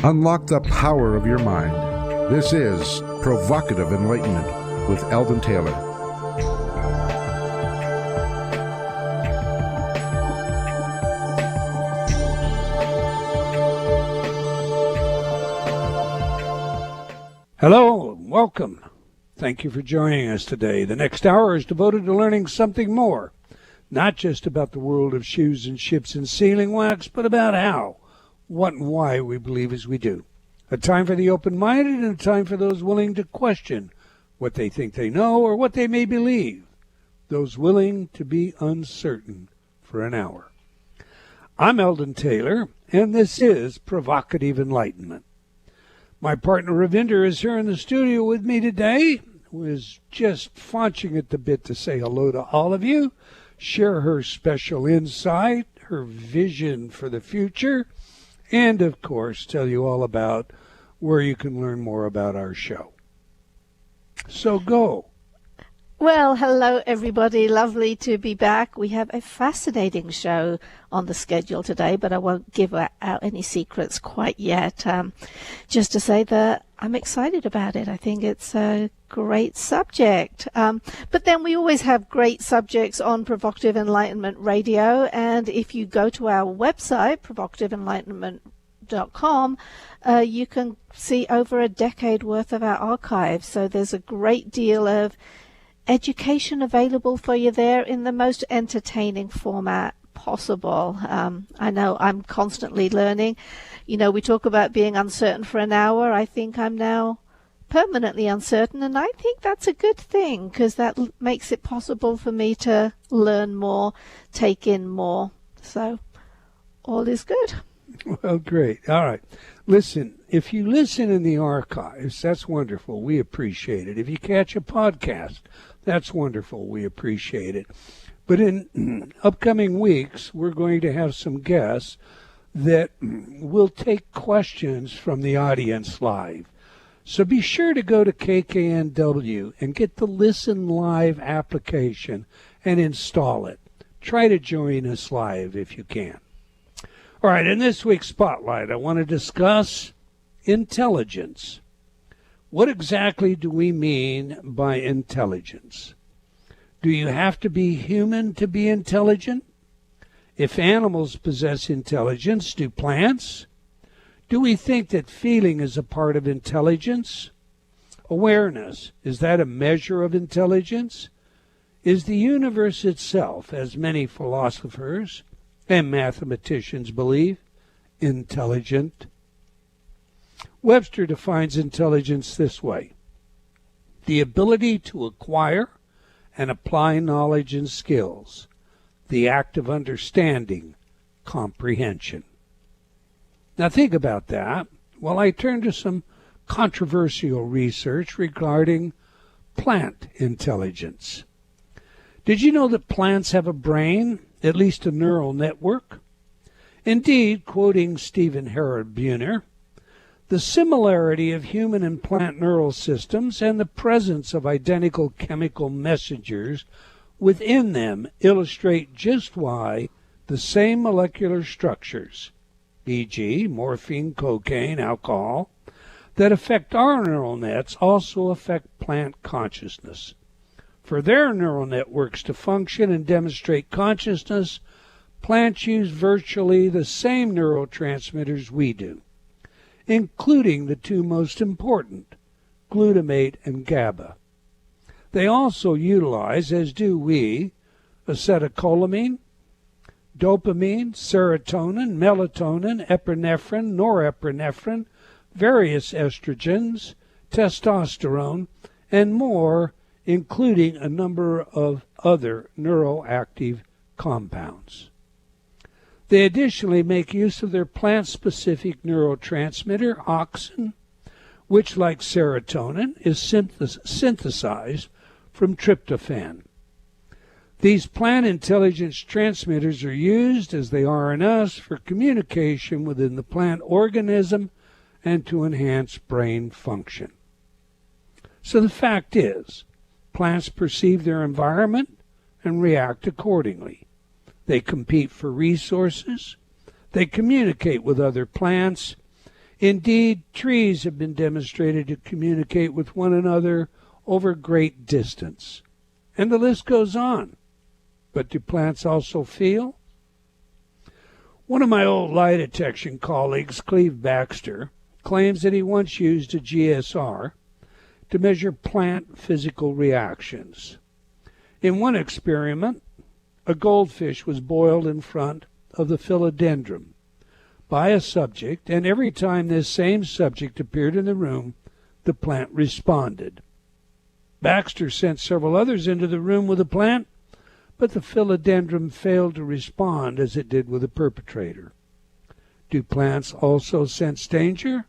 Unlock the power of your mind. This is Provocative Enlightenment with Eldon Taylor. Hello, welcome. Thank you for joining us today. The next hour is devoted to learning something more, not just about the world of shoes and ships and sealing wax, but about how, what, and why we believe as we do. A time for the open-minded and a time for those willing to question what they think they know or what they may believe, those willing to be uncertain for an hour. I'm Eldon Taylor, and this is Provocative Enlightenment. My partner Ravinder is here in the studio with me today, who is just faunching at the bit to say hello to all of you, share her special insight, her vision for the future, and, of course, tell you all about where you can learn more about our show. So go. Well, hello, everybody. Lovely to be back. We have a fascinating show on the schedule today, but I won't give out any secrets quite yet. Just to say that I'm excited about it. I think it's a great subject. But then we always have great subjects on Provocative Enlightenment Radio. And if you go to our website, provocativeenlightenment.com, you can see over a decade worth of our archives. So there's a great deal of education available for you there in the most entertaining format possible. I know I'm constantly learning. You know, we talk about being uncertain for an hour. I think I'm now permanently uncertain, and I think that's a good thing because that makes it possible for me to learn more, take in more. So all is good. Well, great. All right. Listen, if you listen in the archives, that's wonderful. We appreciate it. If you catch a podcast, that's wonderful. We appreciate it. But in upcoming weeks, we're going to have some guests that will take questions from the audience live. So be sure to go to KKNW and get the Listen Live application and install it. Try to join us live if you can. All right, in this week's Spotlight, I want to discuss intelligence. What exactly do we mean by intelligence? Do you have to be human to be intelligent? If animals possess intelligence, do plants? Do we think that feeling is a part of intelligence? Awareness, is that a measure of intelligence? Is the universe itself, as many philosophers and mathematicians believe, intelligent? Webster defines intelligence this way: the ability to acquire and apply knowledge and skills, the act of understanding, comprehension. Now think about that. Well, I turn to some controversial research regarding plant intelligence. Did you know that plants have a brain, at least a neural network? Indeed, quoting Stephen Harold Buhner, the similarity of human and plant neural systems and the presence of identical chemical messengers within them illustrate just why the same molecular structures, e.g., morphine, cocaine, alcohol, that affect our neural nets also affect plant consciousness. For their neural networks to function and demonstrate consciousness, plants use virtually the same neurotransmitters we do, including the two most important, glutamate and GABA. They also utilize, as do we, acetylcholine, dopamine, serotonin, melatonin, epinephrine, norepinephrine, various estrogens, testosterone, and more, including a number of other neuroactive compounds. They additionally make use of their plant-specific neurotransmitter, auxin, which, like serotonin, is synthesized from tryptophan. These plant intelligence transmitters are used, as they are in us, for communication within the plant organism and to enhance brain function. So the fact is, plants perceive their environment and react accordingly. They compete for resources. They communicate with other plants. Indeed, trees have been demonstrated to communicate with one another over great distance. And the list goes on. But do plants also feel? One of my old lie detection colleagues, Cleve Baxter, claims that he once used a GSR to measure plant physical reactions. In one experiment, a goldfish was boiled in front of the philodendron by a subject, and every time this same subject appeared in the room, the plant responded. Baxter sent several others into the room with the plant, but the philodendron failed to respond as it did with the perpetrator. Do plants also sense danger?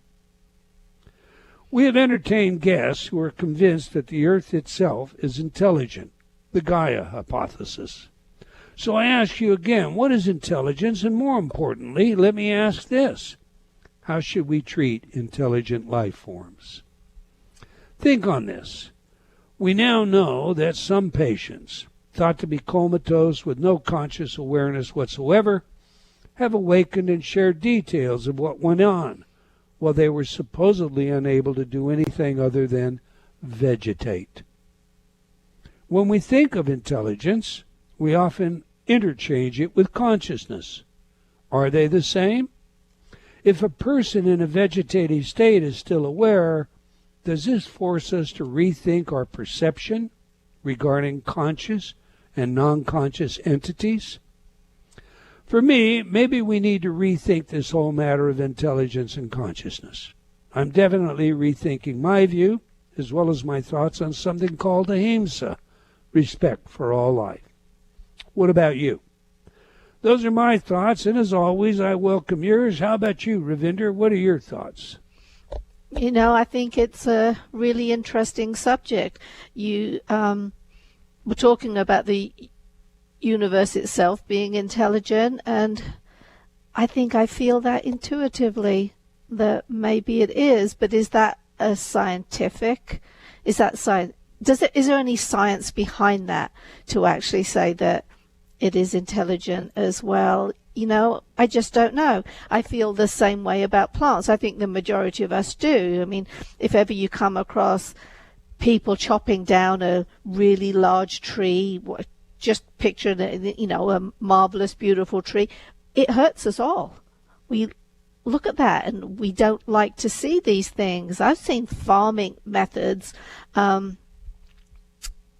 We have entertained guests who are convinced that the Earth itself is intelligent, the Gaia hypothesis. So I ask you again, what is intelligence? And more importantly, let me ask this. How should we treat intelligent life forms? Think on this. We now know that some patients, thought to be comatose with no conscious awareness whatsoever, have awakened and shared details of what went on while they were supposedly unable to do anything other than vegetate. When we think of intelligence, we often interchange it with consciousness. Are they the same? If a person in a vegetative state is still aware, does this force us to rethink our perception regarding conscious and non-conscious entities? For me, maybe we need to rethink this whole matter of intelligence and consciousness. I'm definitely rethinking my view, as well as my thoughts on something called ahimsa, respect for all life. What about you? Those are my thoughts, and as always, I welcome yours. How about you, Ravinder? What are your thoughts? You know, I think it's a really interesting subject. You were talking about the universe itself being intelligent, and I think I feel that intuitively that maybe it is, but is that a scientific? Is that science? Is there any science behind that to actually say that it is intelligent as well? You know, I just don't know. I feel the same way about plants. I think the majority of us do. I mean, if ever you come across people chopping down a really large tree, just picture, you know, a marvelous, beautiful tree, it hurts us all. We look at that and we don't like to see these things. I've seen farming methods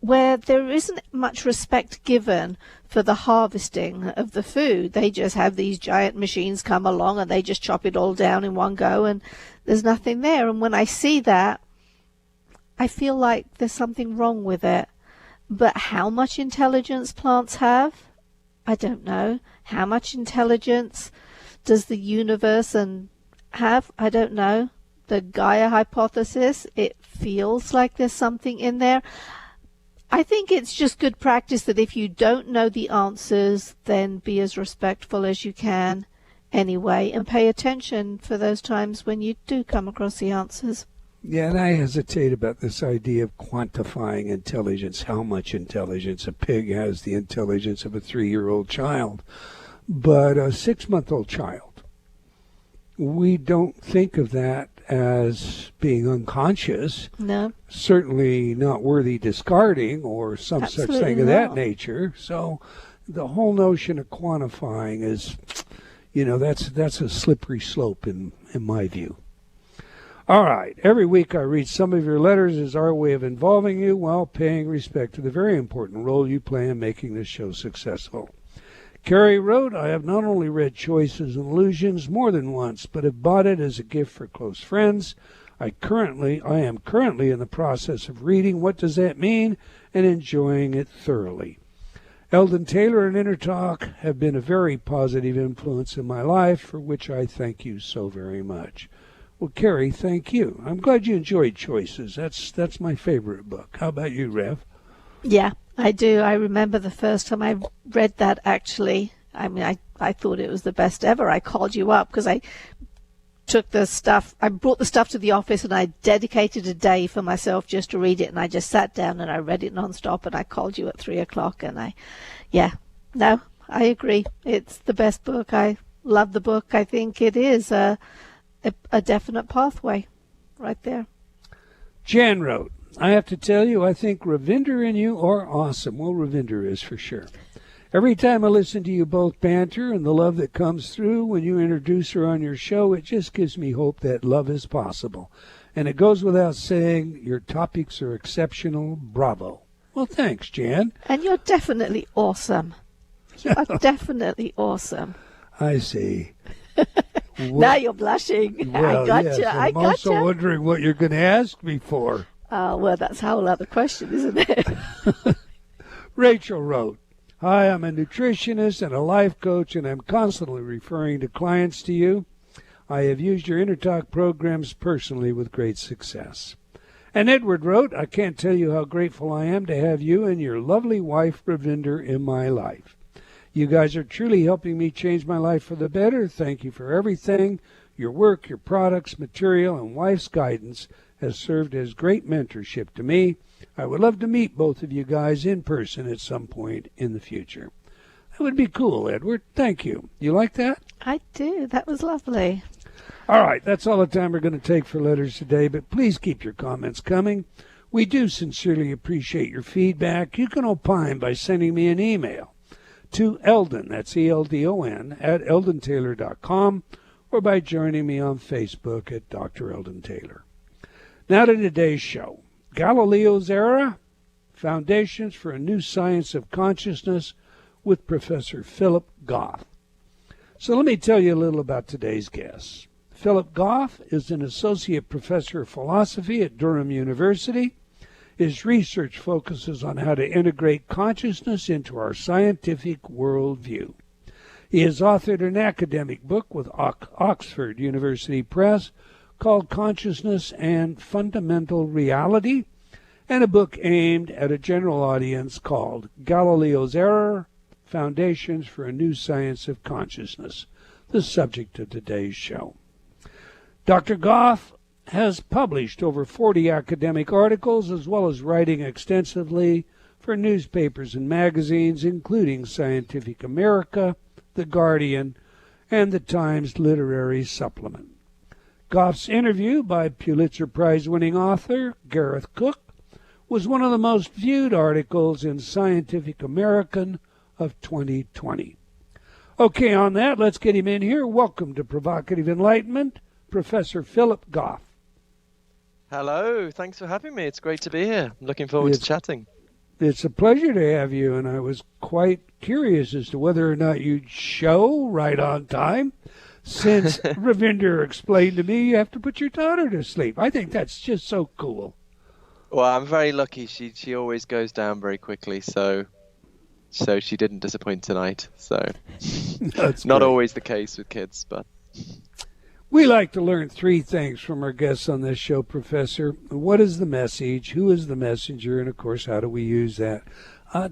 where there isn't much respect given for the harvesting of the food. They just have these giant machines come along and they just chop it all down in one go, and there's nothing there. And when I see that, I feel like there's something wrong with it. But how much intelligence plants have? I don't know. How much intelligence does the universe have? I don't know. The Gaia hypothesis, it feels like there's something in there. I think it's just good practice that if you don't know the answers, then be as respectful as you can anyway, and pay attention for those times when you do come across the answers. Yeah, and I hesitate about this idea of quantifying intelligence, how much intelligence. A pig has the intelligence of a 3-year-old child, but a 6-month-old child, we don't think of that as being unconscious. No. Certainly not worthy discarding or some Absolutely such thing of not. that nature. So the whole notion of quantifying is, you know, that's a slippery slope in my view. All right. Every week I read some of your letters as our way of involving you while paying respect to the very important role you play in making this show successful. Carrie wrote, I have not only read Choices and Illusions more than once, but have bought it as a gift for close friends. I am currently in the process of reading What Does That Mean and enjoying it thoroughly. Eldon Taylor and Inner Talk have been a very positive influence in my life, for which I thank you so very much. Well, Carrie, thank you. I'm glad you enjoyed Choices. That's my favorite book. How about you, Rev? Yeah, I do. I remember the first time I read that, actually. I mean, I thought it was the best ever. I called you up because I brought the stuff to the office and I dedicated a day for myself just to read it, and I just sat down and I read it nonstop, and I called you at 3:00 and I agree. It's the best book. I love the book. I think it is a a definite pathway right there. Jan wrote, I have to tell you, I think Ravinder and you are awesome. Well, Ravinder is for sure. Every time I listen to you both banter and the love that comes through when you introduce her on your show, it just gives me hope that love is possible. And it goes without saying, your topics are exceptional. Bravo. Well, thanks, Jan. And you're definitely awesome. You are definitely awesome. I see. Now you're blushing. Well, I gotcha. yes, and I'm also wondering what you're going to ask me for. Well, that's a whole other question, isn't it? Rachel wrote, Hi, I'm a nutritionist and a life coach, and I'm constantly referring to clients to you. I have used your InnerTalk programs personally with great success. And Edward wrote, I can't tell you how grateful I am to have you and your lovely wife, Ravinder, in my life. You guys are truly helping me change my life for the better. Thank you for everything. Your work, your products, material, and wife's guidance has served as great mentorship to me. I would love to meet both of you guys in person at some point in the future. That would be cool, Edward. Thank you. You like that? I do. That was lovely. All right, that's all the time we're going to take for letters today, but please keep your comments coming. We do sincerely appreciate your feedback. You can opine by sending me an email to Eldon, that's ELDON, at eldontaylor.com, or by joining me on Facebook at Dr. Eldon Taylor. Now to today's show. Galileo's Era, Foundations for a New Science of Consciousness with Professor Philip Goff. So let me tell you a little about today's guest. Philip Goff is an associate professor of philosophy at Durham University. His research focuses on how to integrate consciousness into our scientific worldview. He has authored an academic book with Oxford University Press called Consciousness and Fundamental Reality, and a book aimed at a general audience called Galileo's Era, Foundations for a New Science of Consciousness, the subject of today's show. Dr. Goff has published over 40 academic articles, as well as writing extensively for newspapers and magazines, including Scientific America, The Guardian, and the Times Literary Supplement. Goff's interview by Pulitzer Prize-winning author Gareth Cook was one of the most viewed articles in Scientific American of 2020. Okay, on that, let's get him in here. Welcome to Provocative Enlightenment, Professor Philip Goff. Hello, thanks for having me. It's great to be here. I'm looking forward to chatting. It's a pleasure to have you, and I was quite curious as to whether or not you'd show right on time, since Ravinder explained to me you have to put your daughter to sleep. I think that's just so cool. Well, I'm very lucky. She always goes down very quickly, so she didn't disappoint tonight. So That's not great. always the case with kids, but We like to learn three things from our guests on this show, Professor. What is the message? Who is the messenger? And, of course, how do we use that?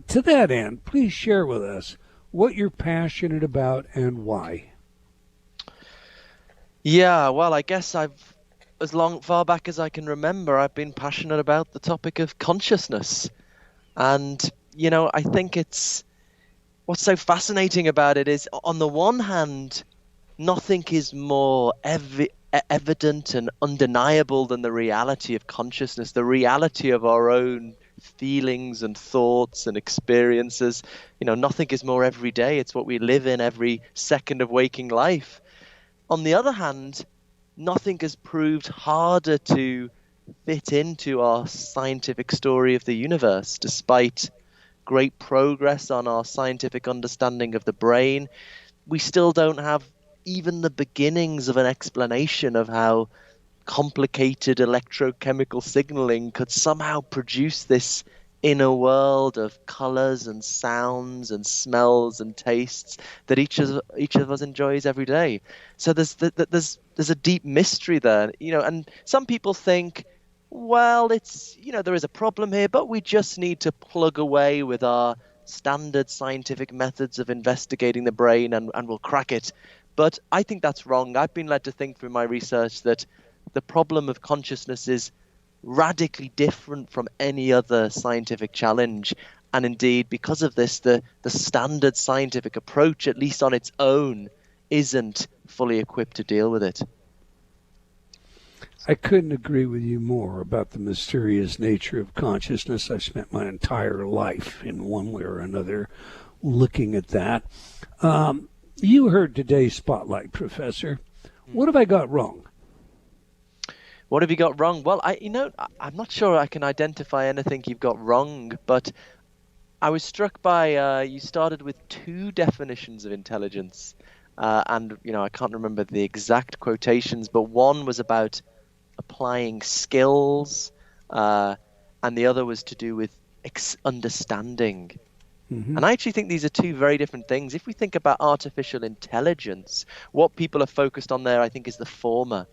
To that end, please share with us what you're passionate about and why. yeah, well, I guess far back as I can remember, I've been passionate about the topic of consciousness. And, I think what's so fascinating about it is, on the one hand, nothing is more evident and undeniable than the reality of consciousness, the reality of our own feelings and thoughts and experiences. Nothing is more everyday. It's what we live in every second of waking life. On the other hand, nothing has proved harder to fit into our scientific story of the universe. Despite great progress on our scientific understanding of the brain, we still don't have even the beginnings of an explanation of how complicated electrochemical signaling could somehow produce this inner world of colors and sounds and smells and tastes that each of us enjoys every day. So there's a deep mystery there, and some people think, well, it's, there is a problem here, but we just need to plug away with our standard scientific methods of investigating the brain and we'll crack it. But I think that's wrong. I've been led to think through my research that the problem of consciousness is radically different from any other scientific challenge. And indeed, because of this, the standard scientific approach, at least on its own, isn't fully equipped to deal with it. I couldn't agree with you more about the mysterious nature of consciousness. I spent my entire life in one way or another looking at that. You heard today's Spotlight, Professor. What have I got wrong? What have you got wrong? Well, I'm not sure I can identify anything you've got wrong, but I was struck by you started with two definitions of intelligence. And I can't remember the exact quotations, but one was about applying skills, and the other was to do with understanding. Mm-hmm. And I actually think these are two very different things. If we think about artificial intelligence, what people are focused on there, I think, is the former.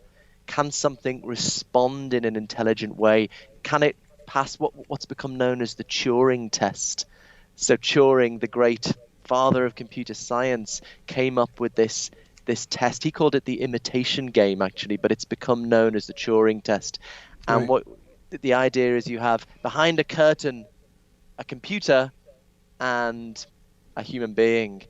Can something respond in an intelligent way? Can it pass what's become known as the Turing Test? So Turing, the great father of computer science, came up with this test. He called it the imitation game, actually, but it's become known as the Turing Test. And what the idea is, you have behind a curtain a computer and a human being,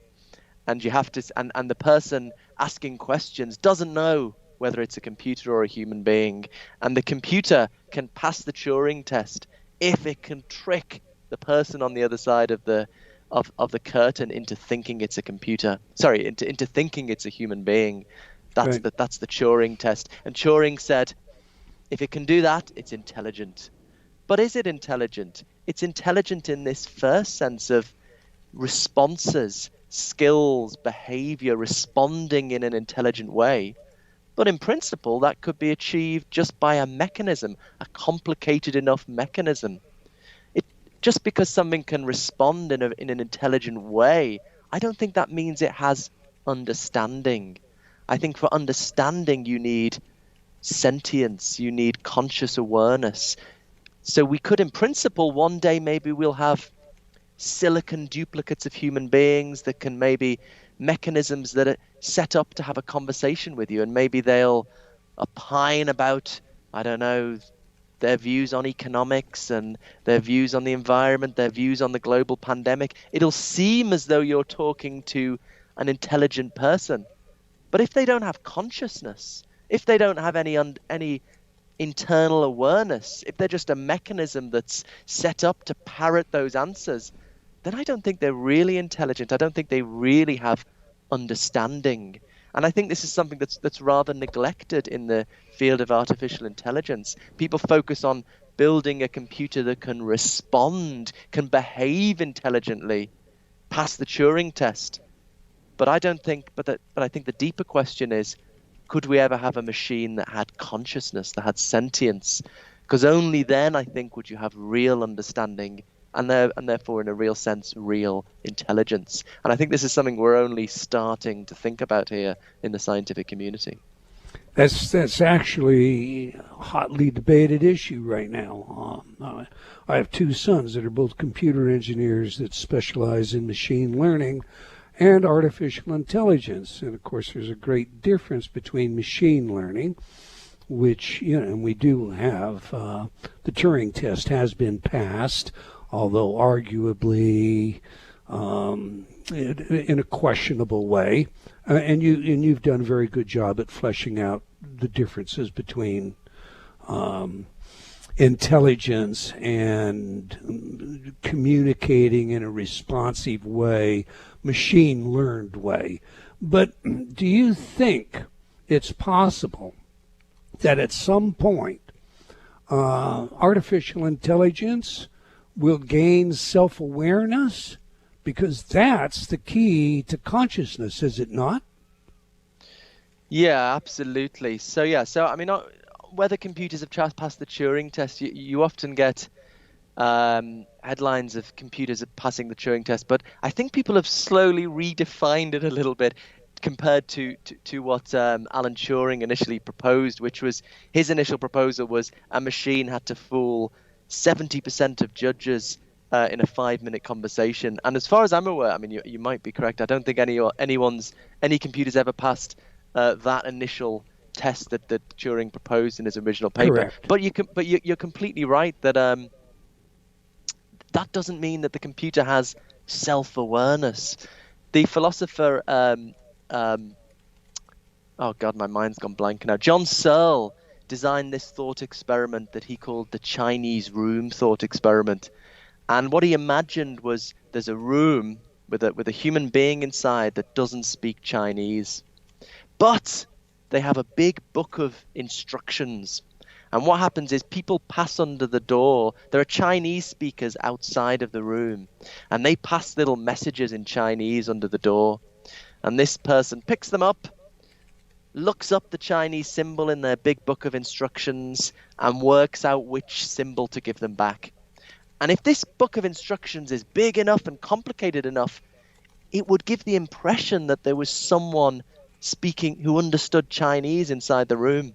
and you have to, and the person asking questions doesn't know whether it's a computer or a human being, and the computer can pass the Turing Test if it can trick the person on the other side of the curtain into thinking it's a computer. Sorry, into thinking it's a human being. That's the Turing Test. And Turing said, if it can do that, it's intelligent. But is it intelligent? It's intelligent in this first sense of responses, skills, behavior, responding in an intelligent way. But in principle, that could be achieved just by a mechanism, a complicated enough mechanism. Just because something can respond in an intelligent way, I don't think that means it has understanding. I think for understanding, you need sentience, you need conscious awareness. So we could, in principle, one day maybe we'll have silicon duplicates of human beings that can maybe mechanisms that are set up to have a conversation with you, and maybe they'll opine about, I don't know, their views on economics and their views on the environment, their views on the global pandemic. It'll seem as though you're talking to an intelligent person. But if they don't have consciousness, if they don't have any internal awareness, if they're just a mechanism that's set up to parrot those answers, then I don't think they're really intelligent. I don't think they really have understanding. And I think this is something that's rather neglected in the field of artificial intelligence. People focus on building a computer that can respond, can behave intelligently, pass the Turing test. But I think the deeper question is, could we ever have a machine that had consciousness, that had sentience? Because only then, I think, would you have real understanding and therefore, in a real sense, real intelligence. And I think this is something we're only starting to think about here in the scientific community. That's actually a hotly debated issue right now. I have two sons that are both computer engineers that specialize in machine learning and artificial intelligence. And of course, there's a great difference between machine learning, which, and we do have, the Turing test has been passed, although arguably in a questionable way. And you've done a very good job at fleshing out the differences between intelligence and communicating in a responsive way, machine-learned way. But do you think it's possible that at some point artificial intelligence will gain self-awareness? Because that's the key to consciousness, is it not? Yeah, absolutely. So I mean, whether computers have passed the Turing test, you often get headlines of computers passing the Turing test, but I think people have slowly redefined it a little bit compared to what Alan Turing initially proposed, which was, his initial proposal was a machine had to fool 70% of judges in a 5-minute conversation. And as far as I'm aware, I mean, you might be correct, I don't think any computer's ever passed that initial test that Turing proposed in his original paper. Correct. But you're completely right that that doesn't mean that the computer has self-awareness. The philosopher, oh God, my mind's gone blank now. John Searle designed this thought experiment that he called the Chinese room thought experiment. And what he imagined was there's a room with a human being inside that doesn't speak Chinese, but they have a big book of instructions. And what happens is people pass under the door. There are Chinese speakers outside of the room, and they pass little messages in Chinese under the door. And this person picks them up, looks up the Chinese symbol in their big book of instructions, and works out which symbol to give them back. And if this book of instructions is big enough and complicated enough, it would give the impression that there was someone speaking who understood Chinese inside the room.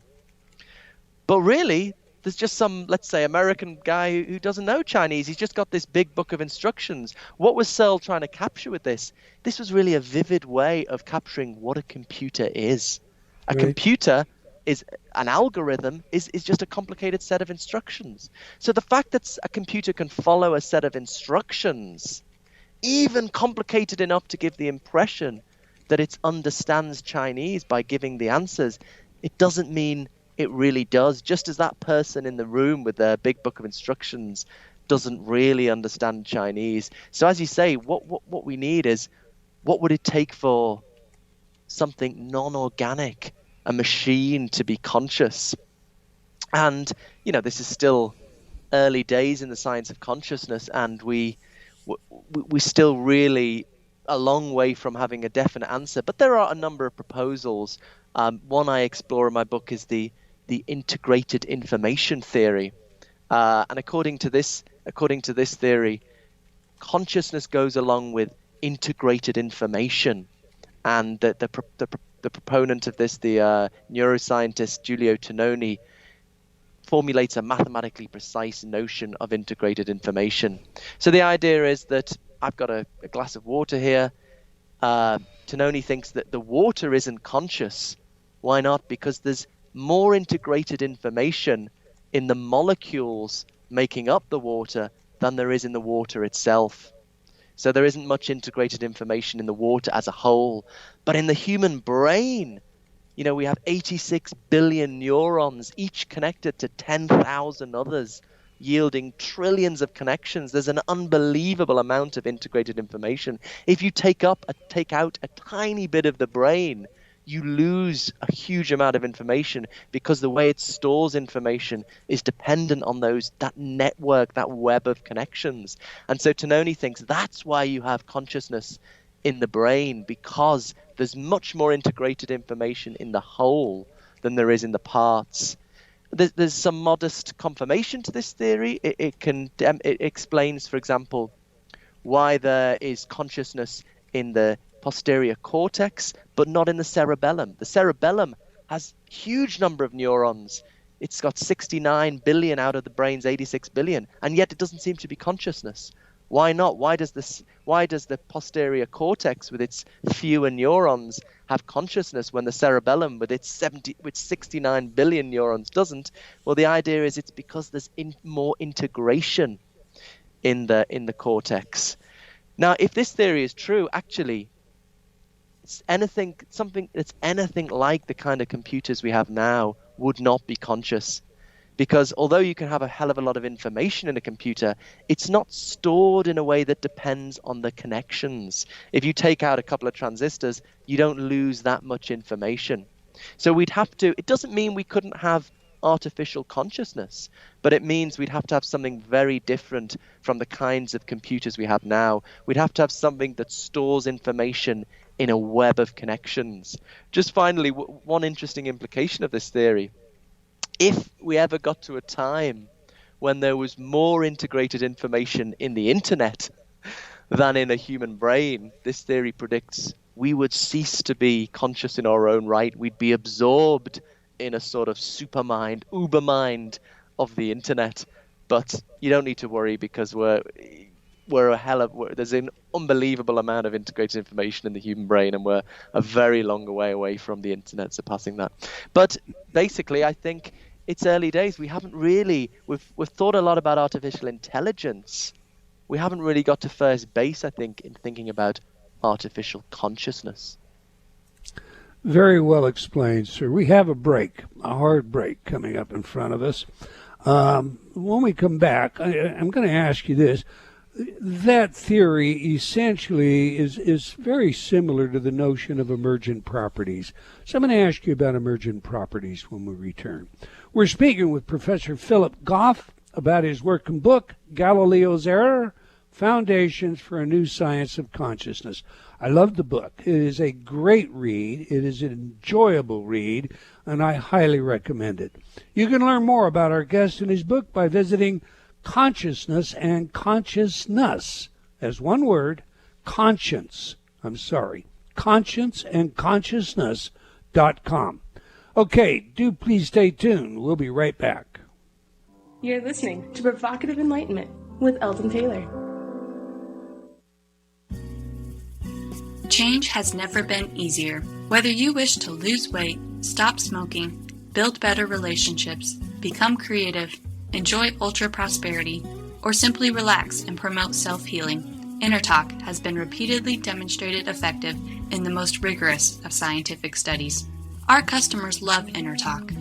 But really, there's just some, let's say, American guy who doesn't know Chinese. He's just got this big book of instructions. What was Searle trying to capture with this? This was really a vivid way of capturing what a computer is. A computer is an algorithm, is just a complicated set of instructions. So the fact that a computer can follow a set of instructions, even complicated enough to give the impression that it understands Chinese by giving the answers, it doesn't mean it really does. Just as that person in the room with their big book of instructions doesn't really understand Chinese. So as you say, what we need is, what would it take for something non-organic, a machine, to be conscious? And, this is still early days in the science of consciousness, and we're still really a long way from having a definite answer. But there are a number of proposals. One I explore in my book is the integrated information theory, and according to this theory, consciousness goes along with integrated information. And the proponent of this, the neuroscientist Giulio Tononi, formulates a mathematically precise notion of integrated information. So the idea is that I've got a glass of water here. Tononi thinks that the water isn't conscious. Why not? Because there's more integrated information in the molecules making up the water than there is in the water itself. So there isn't much integrated information in the water as a whole. But in the human brain, we have 86 billion neurons, each connected to 10,000 others, yielding trillions of connections. There's an unbelievable amount of integrated information. If you take out a tiny bit of the brain, you lose a huge amount of information, because the way it stores information is dependent on that network, that web of connections. And so Tononi thinks that's why you have consciousness in the brain, because there's much more integrated information in the whole than there is in the parts. There's some modest confirmation to this theory. It explains, for example, why there is consciousness in the posterior cortex, but not in the cerebellum. The cerebellum has a huge number of neurons. It's got 69 billion out of the brain's 86 billion, and yet it doesn't seem to be consciousness. Why not? Why does the posterior cortex with its fewer neurons have consciousness when the cerebellum with its 69 billion neurons doesn't? Well, the idea is it's because there's more integration in the cortex. Now, if this theory is true, actually, something that's anything like the kind of computers we have now would not be conscious. Because although you can have a hell of a lot of information in a computer, it's not stored in a way that depends on the connections. If you take out a couple of transistors, you don't lose that much information. So it doesn't mean we couldn't have artificial consciousness, but it means we'd have to have something very different from the kinds of computers we have now. We'd have to have something that stores information in a web of connections. Just finally, one interesting implication of this theory: if we ever got to a time when there was more integrated information in the internet than in a human brain, this theory predicts we would cease to be conscious in our own right. We'd be absorbed in a sort of supermind, ubermind of the internet. But you don't need to worry, because there's an unbelievable amount of integrated information in the human brain, and we're a very long way away from the internet surpassing that. But basically, I think it's early days. We've thought a lot about artificial intelligence. We haven't really got to first base, I think, in thinking about artificial consciousness. Very well explained, sir. We have a break, a hard break coming up in front of us. When we come back, I'm going to ask you this. That theory essentially is very similar to the notion of emergent properties. So I'm going to ask you about emergent properties when we return. We're speaking with Professor Philip Goff about his work and book, Galileo's Error, Foundations for a New Science of Consciousness. I love the book. It is a great read. It is an enjoyable read, and I highly recommend it. You can learn more about our guest and his book by visiting Consciousness and Consciousness, as one word, conscience and consciousness.com. Okay, do please stay tuned. We'll be right back. You're listening to Provocative Enlightenment with Eldon Taylor. Change has never been easier. Whether you wish to lose weight, stop smoking, build better relationships, become creative, enjoy ultra prosperity, or simply relax and promote self-healing, Inner Talk has been repeatedly demonstrated effective in the most rigorous of scientific studies. Our customers love Inner Talk.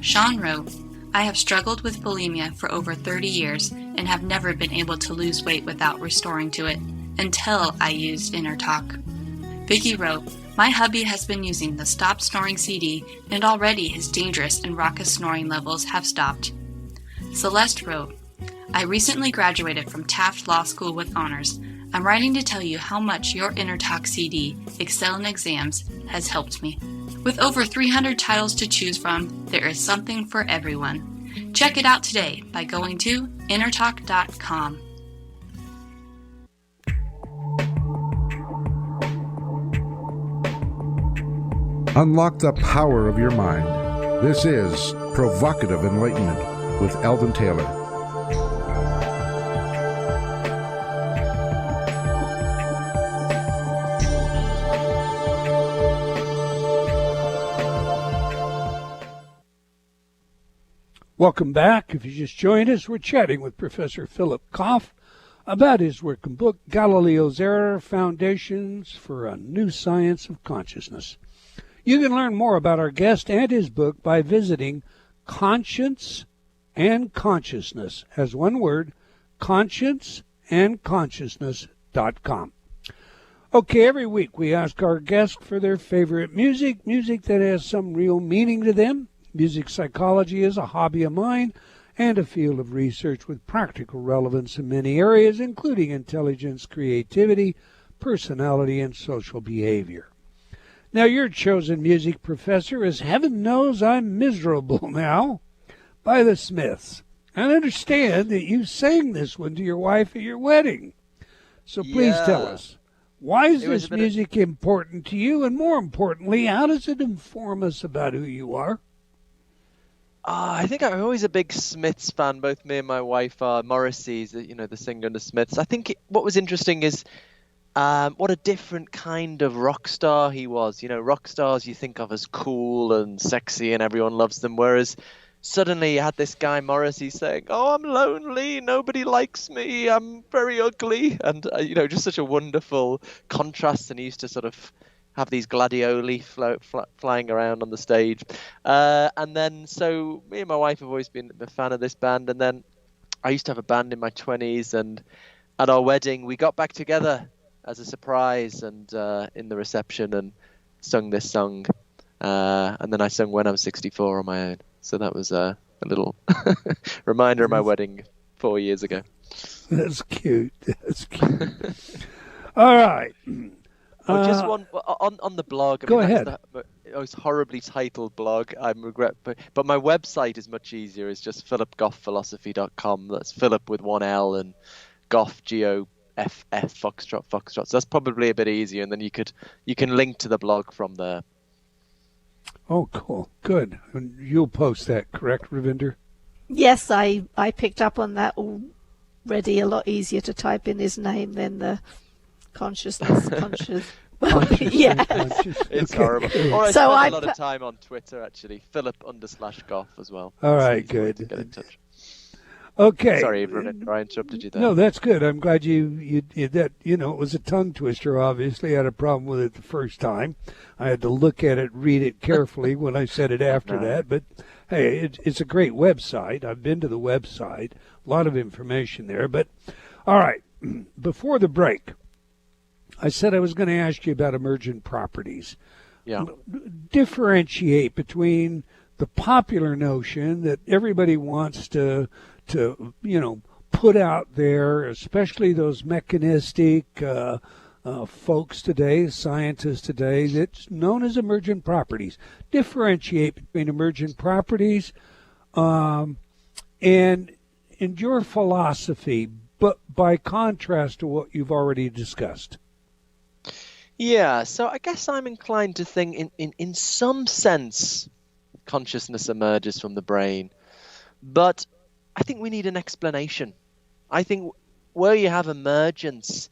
Sean wrote, "I have struggled with bulimia for over 30 years and have never been able to lose weight without restoring to it until I used Inner Talk." Vicky wrote, "My hubby has been using the Stop Snoring CD and already his dangerous and raucous snoring levels have stopped." Celeste wrote, "I recently graduated from Taft Law School with honors. I'm writing to tell you how much your Inner Talk CD, Excel in Exams, has helped me. With over 300 titles to choose from, there is something for everyone. Check it out today by going to innertalk.com. Unlock the power of your mind. This is Provocative Enlightenment with Eldon Taylor. Welcome back. If you just joined us, we're chatting with Professor Philip Goff about his work and book, Galileo's Error, Foundations for a New Science of Consciousness. You can learn more about our guest and his book by visiting Conscience and Consciousness, as one word, conscienceandconsciousness.com. Okay, every week we ask our guests for their favorite music that has some real meaning to them. Music psychology is a hobby of mine and a field of research with practical relevance in many areas, including intelligence, creativity, personality, and social behavior. Now, your chosen music professor is Heaven Knows I'm Miserable Now by the Smiths. I understand that you sang this one to your wife at your wedding. So please tell us, why is this music important to you? And more importantly, how does it inform us about who you are? I think I'm always a big Smiths fan. Both me and my wife are. Morrissey's, the singer in the Smiths. I think what was interesting is what a different kind of rock star he was. Rock stars you think of as cool and sexy and everyone loves them. Whereas suddenly you had this guy Morrissey saying, "Oh, I'm lonely. Nobody likes me. I'm very ugly." And, just such a wonderful contrast. And he used to sort of have these gladioli flying around on the stage. And then, so me and my wife have always been a fan of this band. And then I used to have a band in my 20s. And at our wedding, we got back together as a surprise and in the reception and sung this song. And then I sung When I'm 64 on my own. So that was a little reminder of my wedding 4 years ago. That's cute. That's cute. All right. Just one on the blog. Go ahead. It was horribly titled blog. I regret, but my website is much easier. It's just philipgoffphilosophy.com. That's Philip with one L and Goff, Goff, Foxtrot. So that's probably a bit easier, and then you can link to the blog from there. Oh, cool. Good. And you'll post that, correct, Ravinder? Yes, I picked up on that already. A lot easier to type in his name than the consciousness. Yeah. It's horrible. Or I spend a lot of time on Twitter, actually. Philip _Goff as well. All right, good. Get in touch. Okay. Sorry, remember I interrupted you there. No, that's good. I'm glad you that it was a tongue twister. Obviously, I had a problem with it the first time. I had to look at it, read it carefully when I said it after that. But hey, it's a great website. I've been to the website. A lot of information there. But all right, before the break, I said I was going to ask you about emergent properties. Yeah. Differentiate between the popular notion that everybody wants to put out there, especially those mechanistic folks today, scientists today, that's known as emergent properties. Differentiate between emergent properties and in your philosophy, but by contrast to what you've already discussed. Yeah, so I guess I'm inclined to think in some sense consciousness emerges from the brain, but I think we need an explanation. I think where you have emergence,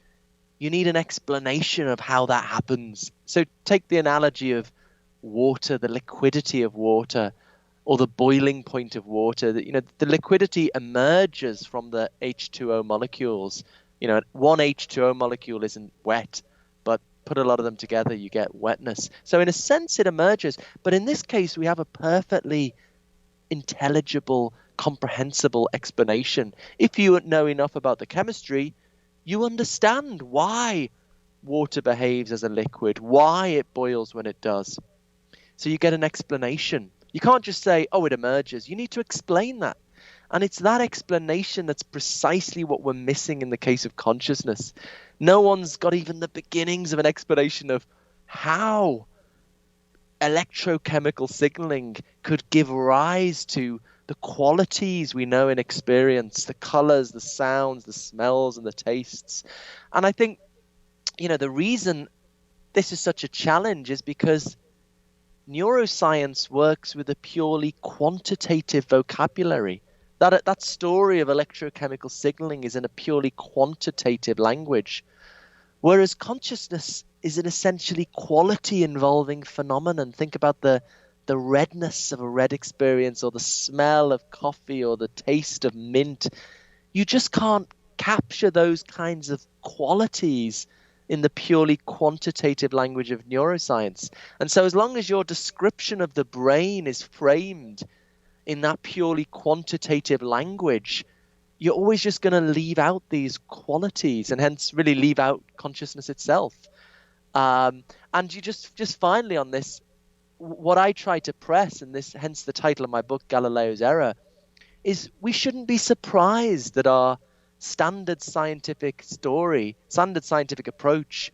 you need an explanation of how that happens. So take the analogy of water, the liquidity of water, or the boiling point of water. The liquidity emerges from the H2O molecules. One H2O molecule isn't wet, but put a lot of them together, you get wetness. So in a sense, it emerges. But in this case, we have a perfectly intelligible, comprehensible explanation. If you know enough about the chemistry, you understand why water behaves as a liquid, why it boils when it does. So you get an explanation. You can't just say, oh, it emerges. You need to explain that. And it's that explanation that's precisely what we're missing in the case of consciousness. No one's got even the beginnings of an explanation of how electrochemical signaling could give rise to the qualities we know in experience, the colors, the sounds, the smells, and the tastes. And I think, the reason this is such a challenge is because neuroscience works with a purely quantitative vocabulary. That story of electrochemical signaling is in a purely quantitative language, whereas consciousness is an essentially quality-involving phenomenon. Think about the redness of a red experience, or the smell of coffee, or the taste of mint. You just can't capture those kinds of qualities in the purely quantitative language of neuroscience. And so as long as your description of the brain is framed in that purely quantitative language, you're always just going to leave out these qualities, and hence really leave out consciousness itself. And you just finally on this, what I try to press, and this hence the title of my book, Galileo's Error, is we shouldn't be surprised that our standard scientific approach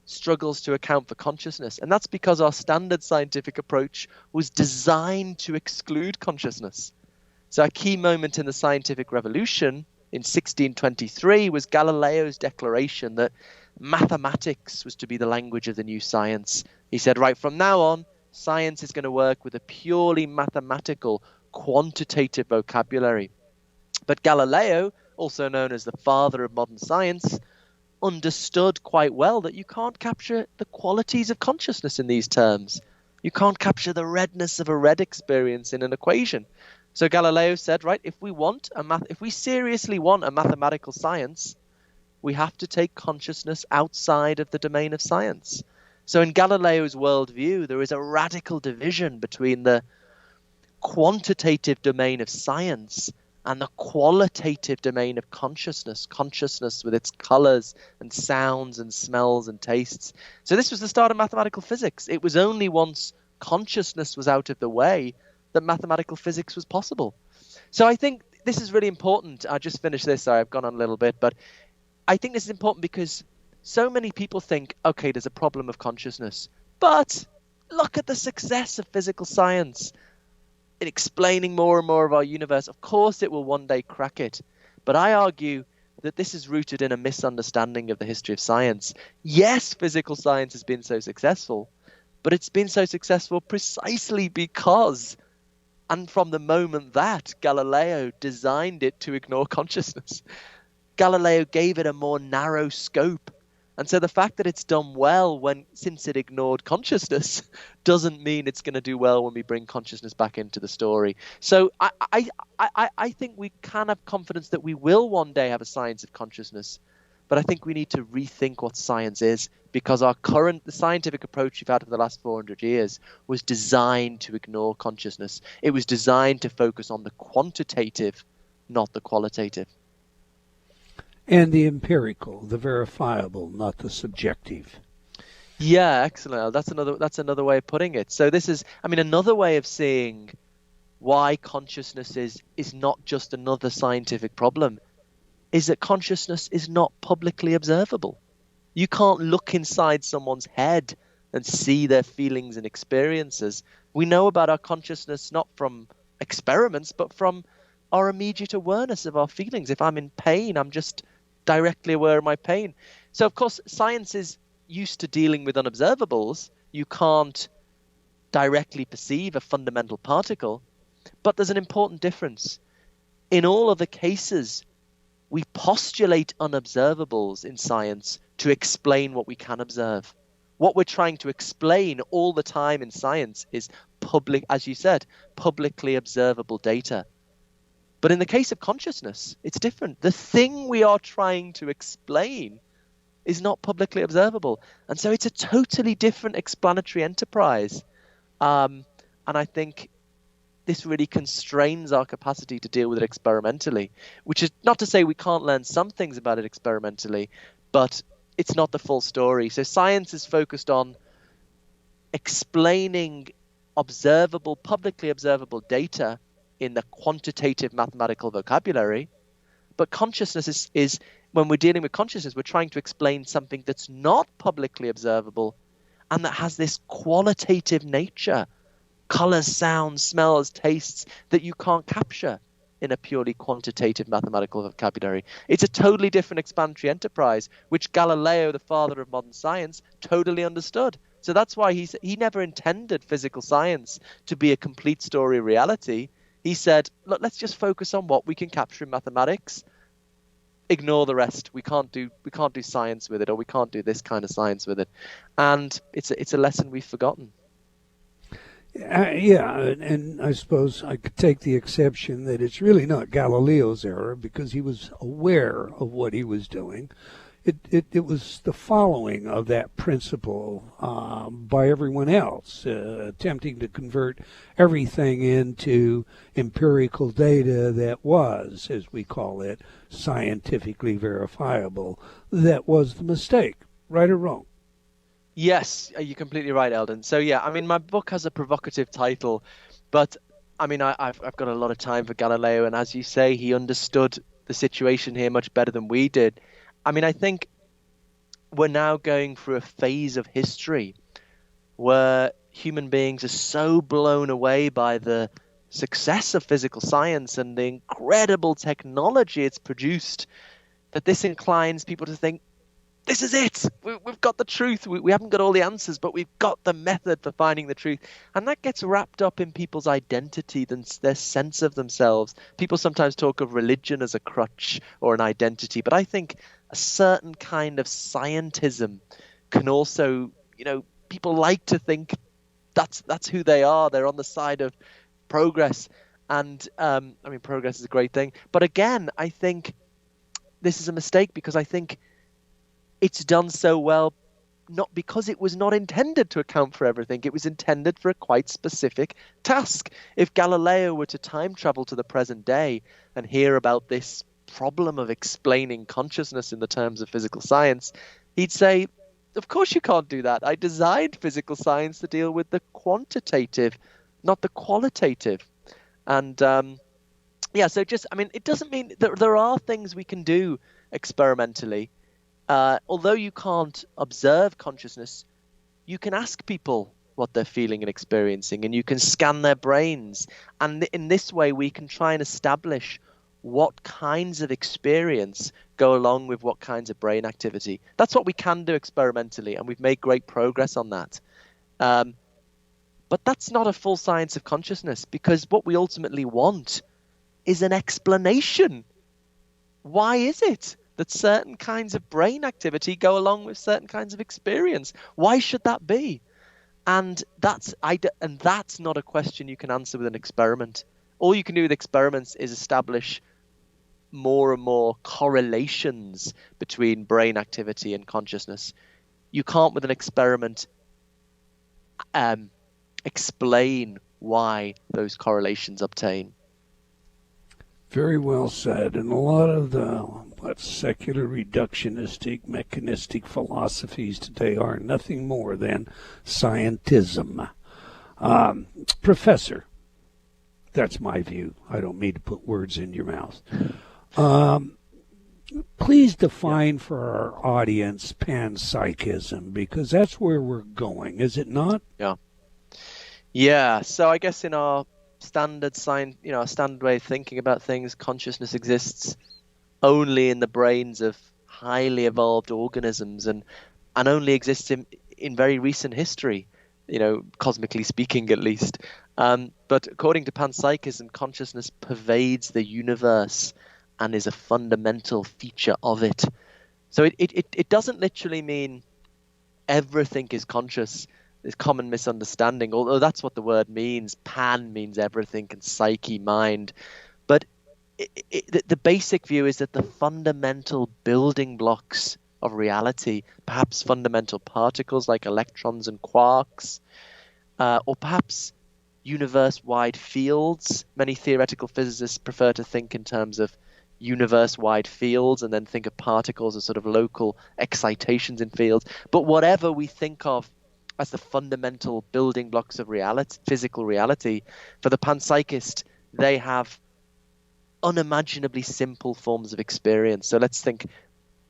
struggles to account for consciousness. And that's because our standard scientific approach was designed to exclude consciousness. So a key moment in the scientific revolution in 1623 was Galileo's declaration that mathematics was to be the language of the new science. He said, right, from now on, science is going to work with a purely mathematical, quantitative vocabulary. But Galileo, also known as the father of modern science, understood quite well that you can't capture the qualities of consciousness in these terms. You can't capture the redness of a red experience in an equation. So Galileo said, right, if we seriously want a mathematical science, we have to take consciousness outside of the domain of science. So in Galileo's worldview, there is a radical division between the quantitative domain of science and the qualitative domain of consciousness with its colors and sounds and smells and tastes. So this was the start of mathematical physics. It was only once consciousness was out of the way that mathematical physics was possible. So I think this is really important. I just finished this. Sorry, I've gone on a little bit, but I think this is important because so many people think, okay, there's a problem of consciousness, but look at the success of physical science in explaining more and more of our universe. Of course it will one day crack it. But I argue that this is rooted in a misunderstanding of the history of science. Yes, physical science has been so successful, but it's been so successful precisely because, and from the moment that Galileo designed it to ignore consciousness. Galileo gave it a more narrow scope. And so the fact that it's done well since it ignored consciousness doesn't mean it's going to do well when we bring consciousness back into the story. So I think we can have confidence that we will one day have a science of consciousness. But I think we need to rethink what science is, because the scientific approach we've had for the last 400 years was designed to ignore consciousness. It was designed to focus on the quantitative, not the qualitative. And the empirical, the verifiable, not the subjective. Yeah, excellent. That's another way of putting it. So this is, another way of seeing why consciousness is not just another scientific problem, is that consciousness is not publicly observable. You can't look inside someone's head and see their feelings and experiences. We know about our consciousness not from experiments, but from our immediate awareness of our feelings. If I'm in pain, I'm just directly aware of my pain. So, of course, science is used to dealing with unobservables. You can't directly perceive a fundamental particle, but there's an important difference. In all other cases, we postulate unobservables in science to explain what we can observe. What we're trying to explain all the time in science is as you said, publicly observable data. But in the case of consciousness, it's different. The thing we are trying to explain is not publicly observable. And so it's a totally different explanatory enterprise. And I think this really constrains our capacity to deal with it experimentally, which is not to say we can't learn some things about it experimentally, but it's not the full story. So science is focused on explaining publicly observable data in the quantitative mathematical vocabulary. But consciousness is when we're dealing with consciousness, we're trying to explain something that's not publicly observable and that has this qualitative nature. Colors, sounds, smells, tastes that you can't capture in a purely quantitative mathematical vocabulary. It's a totally different explanatory enterprise, which Galileo, the father of modern science, totally understood. So that's why he never intended physical science to be a complete story of reality. He said, look, let's just focus on what we can capture in mathematics. Ignore the rest. We can't do science with it, or we can't do this kind of science with it. And it's a lesson we've forgotten. And I suppose I could take the exception that it's really not Galileo's error, because he was aware of what he was doing. It was the following of that principle by everyone else, attempting to convert everything into empirical data that was, as we call it, scientifically verifiable. That was the mistake, right or wrong? Yes, you're completely right, Eldon. So yeah, my book has a provocative title, but I've got a lot of time for Galileo, and as you say, he understood the situation here much better than we did. I think we're now going through a phase of history where human beings are so blown away by the success of physical science and the incredible technology it's produced that this inclines people to think, this is it. We've got the truth. We haven't got all the answers, but we've got the method for finding the truth. And that gets wrapped up in people's identity, their sense of themselves. People sometimes talk of religion as a crutch or an identity, but I think a certain kind of scientism can also, people like to think that's who they are. They're on the side of progress. And progress is a great thing. But again, I think this is a mistake, because I think it's done so well, not because it was not intended to account for everything. It was intended for a quite specific task. If Galileo were to time travel to the present day and hear about this problem of explaining consciousness in the terms of physical science, he'd say, of course you can't do that. I designed physical science to deal with the quantitative, not the qualitative. And so it doesn't mean that there are things we can do experimentally. Although you can't observe consciousness, you can ask people what they're feeling and experiencing, and you can scan their brains. And in this way, we can try and establish what kinds of experience go along with what kinds of brain activity. That's what we can do experimentally, and we've made great progress on that. But that's not a full science of consciousness, because what we ultimately want is an explanation. Why is it that certain kinds of brain activity go along with certain kinds of experience. Why should that be? And that's not a question you can answer with an experiment. All you can do with experiments is establish more and more correlations between brain activity and consciousness. You can't, with an experiment, explain why those correlations obtain. Very well said. And a lot of the secular reductionistic mechanistic philosophies today are nothing more than scientism. Professor, that's my view. I don't mean to put words in your mouth. Please define for our audience panpsychism, because that's where we're going, is it not? Yeah. So I guess in our standard standard way of thinking about things, consciousness exists only in the brains of highly evolved organisms, and only exists in very recent history, cosmically speaking, at least. But according to panpsychism, consciousness pervades the universe and is a fundamental feature of it. So it doesn't literally mean everything is conscious. There's common misunderstanding, although that's what the word means. Pan means everything, and psyche, mind. But the basic view is that the fundamental building blocks of reality, perhaps fundamental particles like electrons and quarks, or perhaps universe-wide fields. Many theoretical physicists prefer to think in terms of universe-wide fields and then think of particles as sort of local excitations in fields. But whatever we think of as the fundamental building blocks of reality, physical reality, for the panpsychist, they have unimaginably simple forms of experience. So let's think,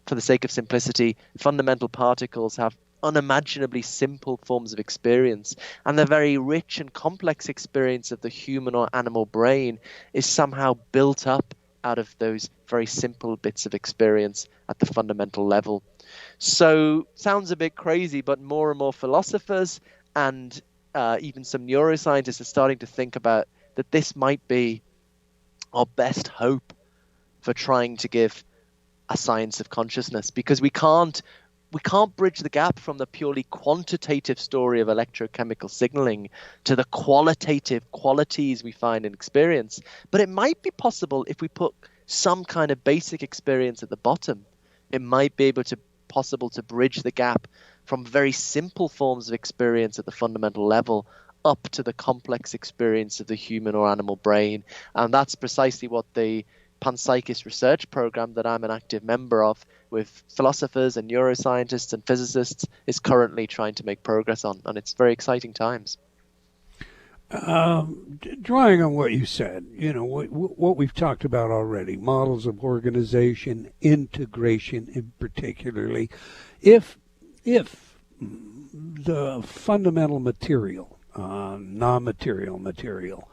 for the sake of simplicity, fundamental particles have unimaginably simple forms of experience, and the very rich and complex experience of the human or animal brain is somehow built up out of those very simple bits of experience at the fundamental level. So sounds a bit crazy, but more and more philosophers and even some neuroscientists are starting to think about that this might be our best hope for trying to give a science of consciousness, because we can't bridge the gap from the purely quantitative story of electrochemical signaling to the qualitative qualities we find in experience. But it might be possible if we put some kind of basic experience at the bottom. It might be possible to bridge the gap from very simple forms of experience at the fundamental level up to the complex experience of the human or animal brain. And that's precisely what the panpsychist research program that I'm an active member of, with philosophers and neuroscientists and physicists, is currently trying to make progress on, and it's very exciting times. Drawing on what you said, what we've talked about already, models of organization, integration in particularly, if the fundamental material, non-material material,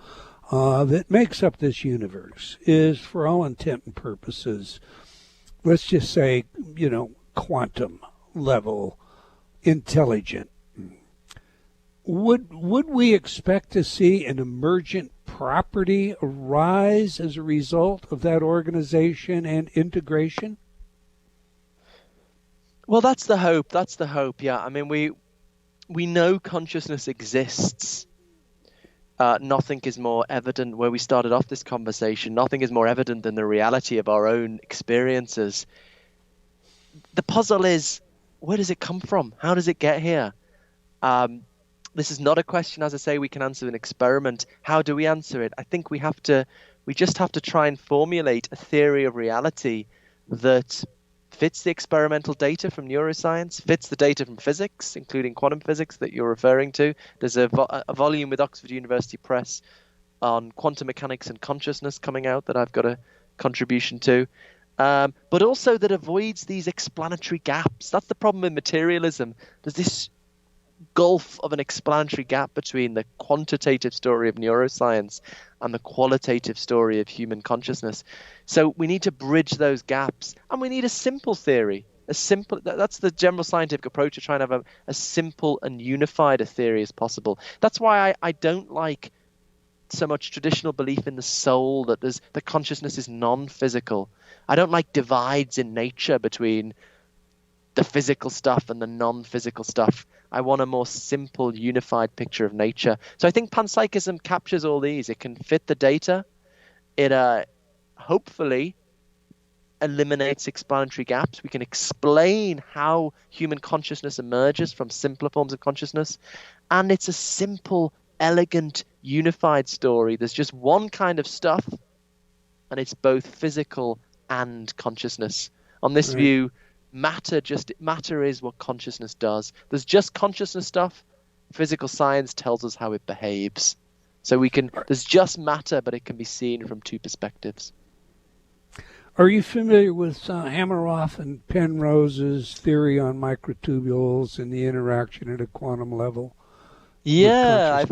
that makes up this universe is, for all intent and purposes, let's just say, quantum level intelligent, would we expect to see an emergent property arise as a result of that organization and integration? Well, that's the hope. Yeah. I mean, we know consciousness exists. Nothing is more evident, where we started off this conversation, nothing is more evident than the reality of our own experiences. The puzzle is, where does it come from? How does it get here? This is not a question, as I say, we can answer with an experiment. How do we answer it? I think we just have to try and formulate a theory of reality that fits the experimental data from neuroscience, fits the data from physics, including quantum physics that you're referring to. There's a volume with Oxford University Press on quantum mechanics and consciousness coming out that I've got a contribution to. But also that avoids these explanatory gaps. That's the problem with materialism. There's this gulf of an explanatory gap between the quantitative story of neuroscience and the qualitative story of human consciousness. So we need to bridge those gaps, and we need a simple theory. That's the general scientific approach, to try and have as simple and unified a theory as possible. That's why I don't like so much traditional belief in the soul, that the consciousness is non-physical. I don't like divides in nature between the physical stuff and the non-physical stuff. I want a more simple, unified picture of nature. So I think panpsychism captures all these. It can fit the data. It hopefully eliminates explanatory gaps. We can explain how human consciousness emerges from simpler forms of consciousness. And it's a simple, elegant, unified story. There's just one kind of stuff, and it's both physical and consciousness. On this view, matter is what consciousness does. There's just consciousness stuff. Physical science tells us how it behaves. So there's just matter, but it can be seen from two perspectives. Are you familiar with Hameroff and Penrose's theory on microtubules and the interaction at a quantum level? Yeah,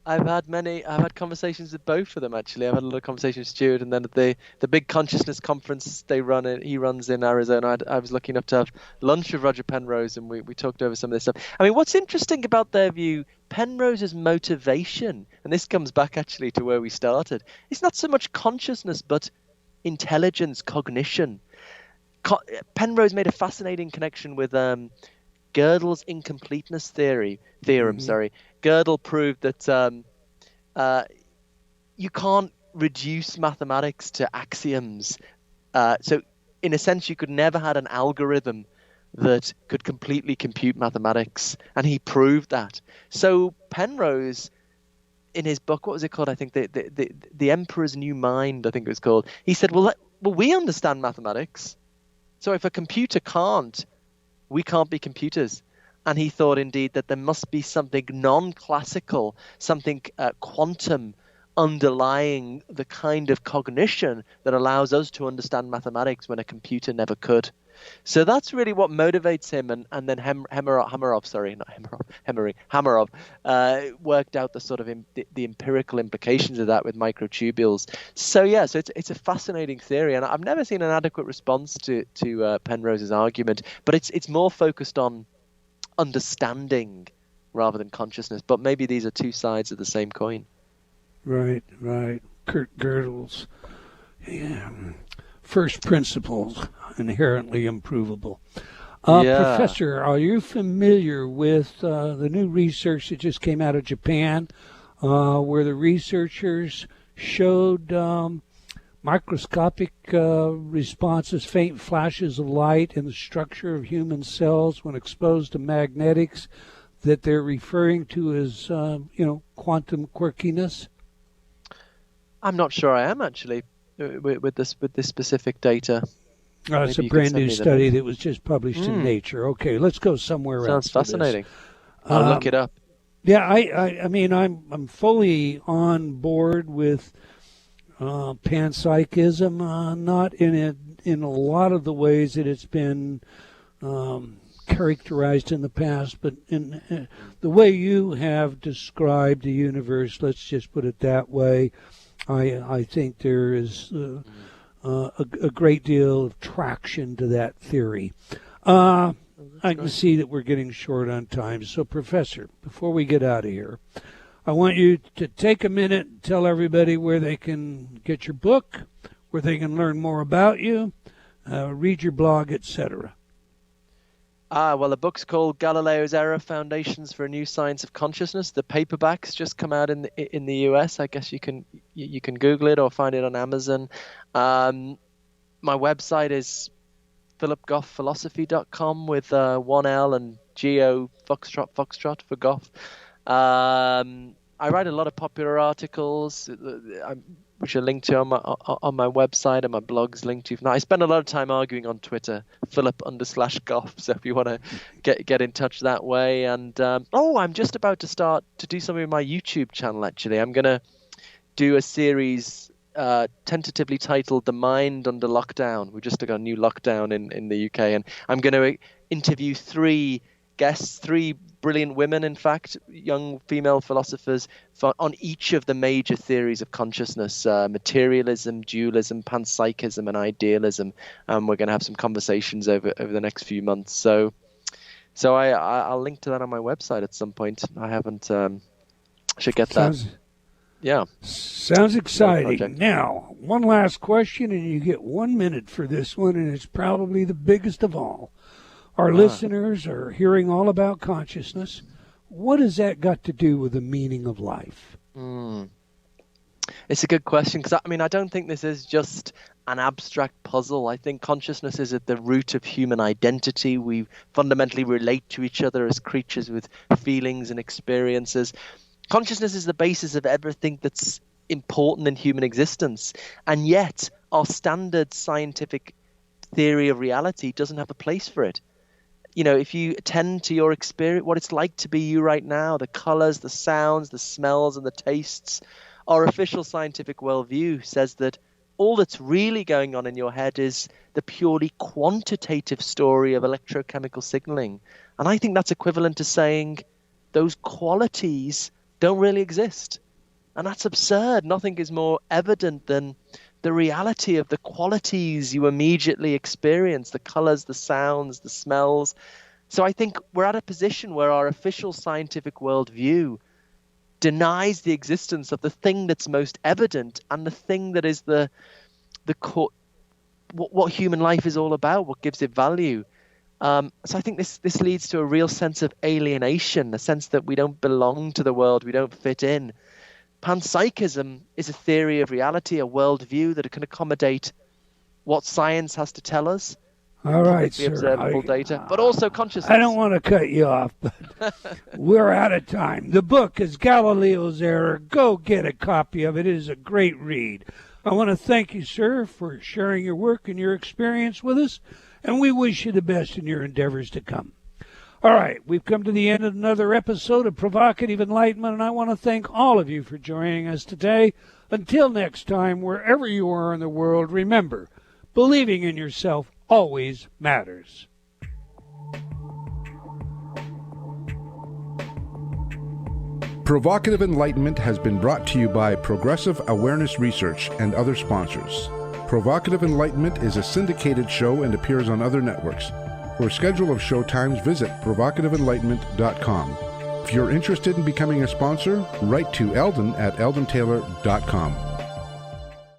I've had conversations with both of them, actually. I've had a lot of conversations with Stuart, and then at the big consciousness conference he runs in Arizona, I was lucky enough to have lunch with Roger Penrose, and we talked over some of this stuff. I mean, what's interesting about their view, Penrose's motivation, and this comes back actually to where we started, it's not so much consciousness, but intelligence, cognition. Penrose made a fascinating connection with Gödel's incompleteness theorem. Gödel proved that you can't reduce mathematics to axioms. So in a sense, you could never had an algorithm that could completely compute mathematics, and he proved that. So Penrose, in his book, what was it called? I think the Emperor's New Mind, I think it was called. He said, well, we understand mathematics. So if a computer can't, we can't be computers. And he thought indeed that there must be something non-classical, something quantum underlying the kind of cognition that allows us to understand mathematics when a computer never could. So that's really what motivates him, and then Hameroff worked out the sort of the empirical implications of that with microtubules. So it's a fascinating theory, and I've never seen an adequate response to Penrose's argument, but it's more focused on understanding rather than consciousness. But maybe these are two sides of the same coin. Right. Kurt Gödel's first principles, inherently improvable. Professor, are you familiar with the new research that just came out of Japan, where the researchers showed microscopic responses, faint flashes of light in the structure of human cells when exposed to magnetics that they're referring to as, quantum quirkiness? I'm not sure I am, actually, with this specific data. It's a brand new study that was just published in Nature. Okay, let's go somewhere else. Sounds fascinating. I'll look it up. Yeah, I mean, I'm fully on board with panpsychism, not in a lot of the ways that it's been characterized in the past, but in the way you have described the universe, let's just put it that way, I think there is a great deal of traction to that theory. I can see that we're getting short on time. So, Professor, before we get out of here, I want you to take a minute and tell everybody where they can get your book, where they can learn more about you, read your blog, etc. Well, the book's called Galileo's Error: Foundations for a New Science of Consciousness. The paperback's just come out in the US. I guess you can Google it or find it on Amazon. My website is philipgoffphilosophy.com with one L and G-O foxtrot for Goff. I write a lot of popular articles, which are linked to on my website, and my blog's linked to. Now, I spend a lot of time arguing on Twitter, Philip_Goff. So if you want to get in touch that way, and I'm just about to start to do something with my YouTube channel. Actually, I'm gonna do a series tentatively titled "The Mind Under Lockdown." We just got a new lockdown in the UK, and I'm going to interview three guests, three brilliant women, in fact, young female philosophers, on each of the major theories of consciousness: materialism, dualism, panpsychism, and idealism. We're going to have some conversations over the next few months. So I'll link to that on my website at some point. I haven't. Should get that. Yeah. Sounds exciting. Project. Now, one last question, and you get 1 minute for this one, and it's probably the biggest of all. Our listeners are hearing all about consciousness. What has that got to do with the meaning of life? It's a good question, because I don't think this is just an abstract puzzle. I think consciousness is at the root of human identity. We fundamentally relate to each other as creatures with feelings and experiences. Consciousness is the basis of everything that's important in human existence, and yet our standard scientific theory of reality doesn't have a place for it. If you attend to your experience, what it's like to be you right now, the colors, the sounds, the smells, and the tastes, our official scientific worldview says that all that's really going on in your head is the purely quantitative story of electrochemical signaling. And I think that's equivalent to saying those qualities don't really exist. And that's absurd. Nothing is more evident than the reality of the qualities you immediately experience, the colors, the sounds, the smells. So I think we're at a position where our official scientific worldview denies the existence of the thing that's most evident and the thing that is the core, what human life is all about, what gives it value. So I think this leads to a real sense of alienation, a sense that we don't belong to the world, we don't fit in. Panpsychism is a theory of reality, a worldview that can accommodate what science has to tell us. All right, the sir. Observable data, but also consciousness. I don't want to cut you off, but we're out of time. The book is Galileo's Error. Go get a copy of it. It is a great read. I want to thank you, sir, for sharing your work and your experience with us, and we wish you the best in your endeavors to come. All right, we've come to the end of another episode of Provocative Enlightenment, and I want to thank all of you for joining us today. Until next time, wherever you are in the world, remember, believing in yourself always matters. Provocative Enlightenment has been brought to you by Progressive Awareness Research and other sponsors. Provocative Enlightenment is a syndicated show and appears on other networks. For a schedule of show times, visit provocativeenlightenment.com. If you're interested in becoming a sponsor, write to Eldon at eldontaylor.com.